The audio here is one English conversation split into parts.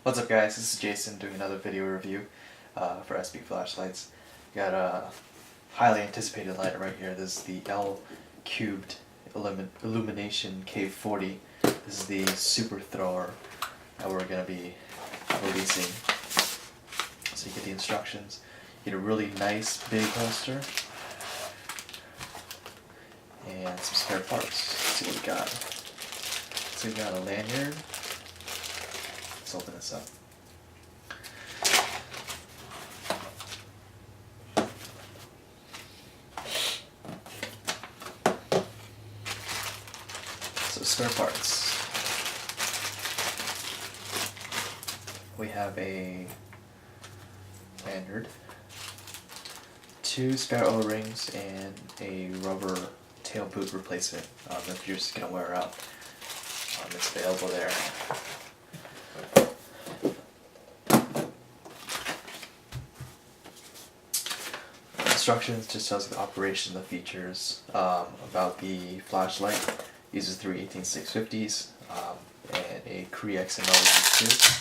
What's up guys, this is Jason doing another video review for SB flashlights. Got a highly anticipated light right here. This is the L cubed Illumination K40. This is the super thrower that we're going to be releasing. So you get the instructions, you get a really nice big holster, and some spare parts. Let's see what we got. So we got a lanyard. Let's open this up. So spare parts. We have a lanyard, 2 spare O-rings, and a rubber tail boot replacement if you're just going to wear out. It's available there. Instructions just tells you the operation, the features, about the flashlight. Uses 3 18650s and a Cree XML-2.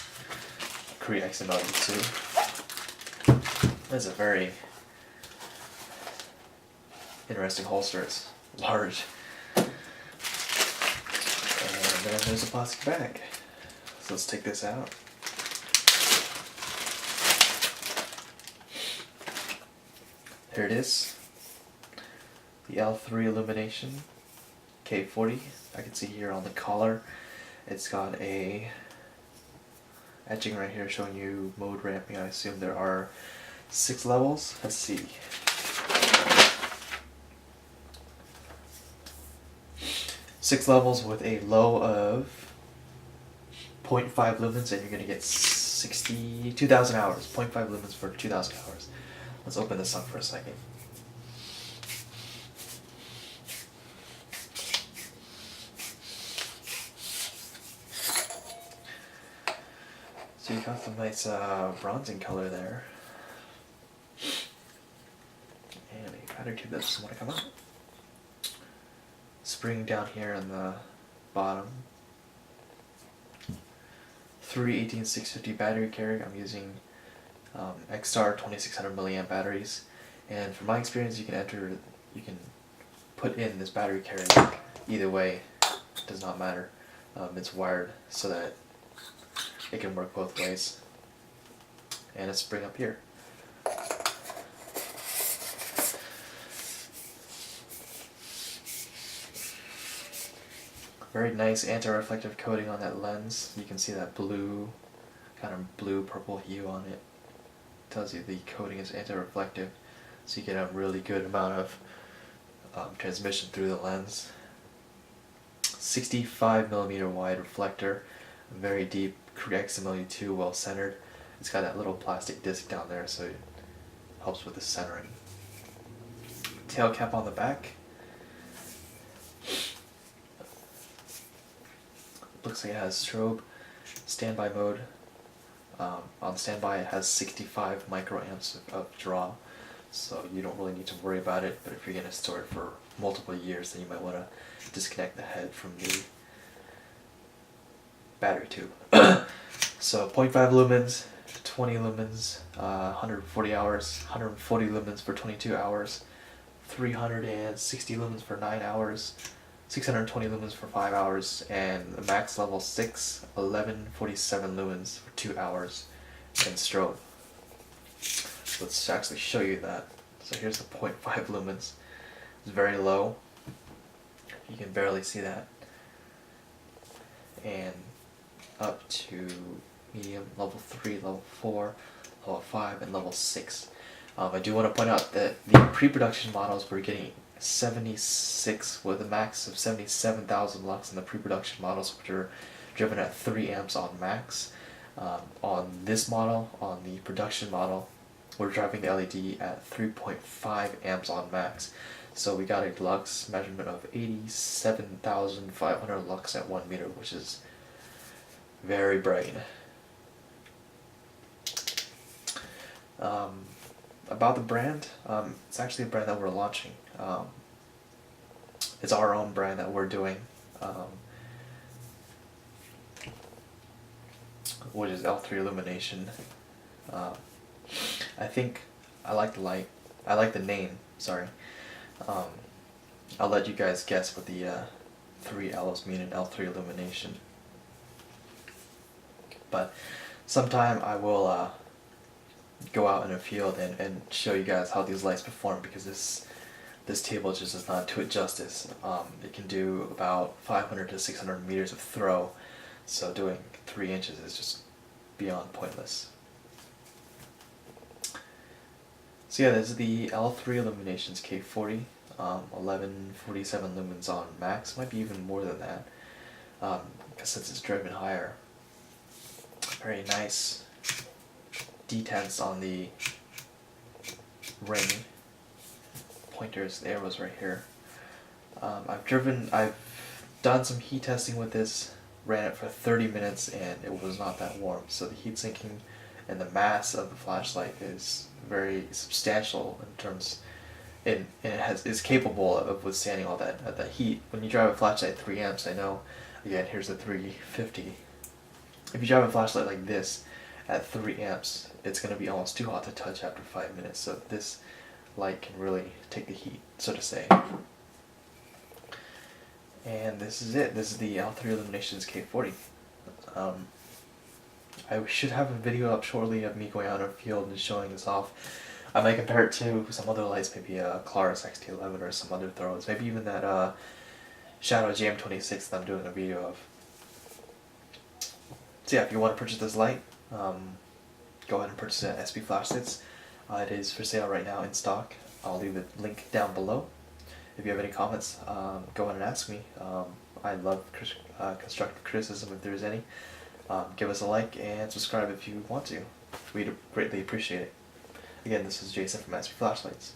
That's a very interesting holster. It's large. And then there's a plastic bag. So let's take this out. Here it is. The L3 Illumination K40. I can see here on the collar it's got a etching right here showing you mode ramping. I assume there are 6 levels. Let's see. Six levels with a low of 0.5 lumens, and you're going to get 2,000 hours. 0.5 lumens for 2,000 hours. Let's open this up for a second. So you got some nice bronzing color there. And a battery tube that doesn't want to come out. Spring down here on the bottom. 3 18650 battery carrier. I'm using XR 2600 milliamp batteries, and from my experience you can put in this battery carrier either way. It does not matter. It's wired so that it can work both ways. And a spring up here. Very nice anti-reflective coating on that lens. You can see that blue, kind of blue-purple hue on it. Tells you the coating is anti-reflective, so you get a really good amount of transmission through the lens. 65mm wide reflector, very deep, Cree XML-2, well centered. It's got that little plastic disc down there, so it helps with the centering. Tail cap on the back. Looks like it has strobe, standby mode. On standby it has 65 microamps of draw, so you don't really need to worry about it, but if you're going to store it for multiple years, then you might want to disconnect the head from the battery tube. So 0.5 lumens, 20 lumens, 140 hours, 140 lumens for 22 hours, 360 lumens for 9 hours, 620 lumens for 5 hours, and the max level 6, 1147 lumens for 2 hours, and strobe. So let's actually show you that. So here's the 0.5 lumens. It's very low. You can barely see that. And up to medium, level 3, level 4, level 5, and level 6. I do want to point out that the pre-production models were getting 76 with a max of 77,000 lux in the pre-production models, which are driven at 3 amps on max. On this model, on the production model, we're driving the LED at 3.5 amps on max. So we got a lux measurement of 87,500 lux at 1 meter, which is very bright. About the brand, it's actually a brand that we're launching. It's our own brand that we're doing. which is L3 Illumination. I think I like the light. I like the name. Sorry. I'll let you guys guess what the 3 L's mean in L3 Illumination. But sometime I will go out in a field and show you guys how these lights perform, because this table just does not do it justice. It can do about 500 to 600 meters of throw, so doing 3 inches is just beyond pointless. So yeah, this is the L3 Illuminations K40, 1147 lumens on max, might be even more than that, because since it's driven higher. Very nice detents on the ring. Pointers, the arrows right here. I've done some heat testing with this, ran it for 30 minutes, and it was not that warm. So the heat sinking and the mass of the flashlight is very substantial in terms, and is capable of withstanding all that heat. When you drive a flashlight at 3 amps, I know, again, here's the 350. If you drive a flashlight like this at 3 amps, it's going to be almost too hot to touch after 5 minutes. So this light can really take the heat, so to say. And this is it. This is the L3 Illuminations K40. I should have a video up shortly of me going out in a field and showing this off. I might compare it to some other lights, maybe a Clarus XT11 or some other throws, maybe even that Shadow JM26 that I'm doing a video of. So yeah, if you want to purchase this light, go ahead and purchase it at SB Flashlights. It is for sale right now in stock. I'll leave the link down below. If you have any comments, go ahead and ask me. I love constructive criticism if there is any. Give us a like and subscribe if you want to. We'd greatly appreciate it. Again, this is Jason from SB Flashlights.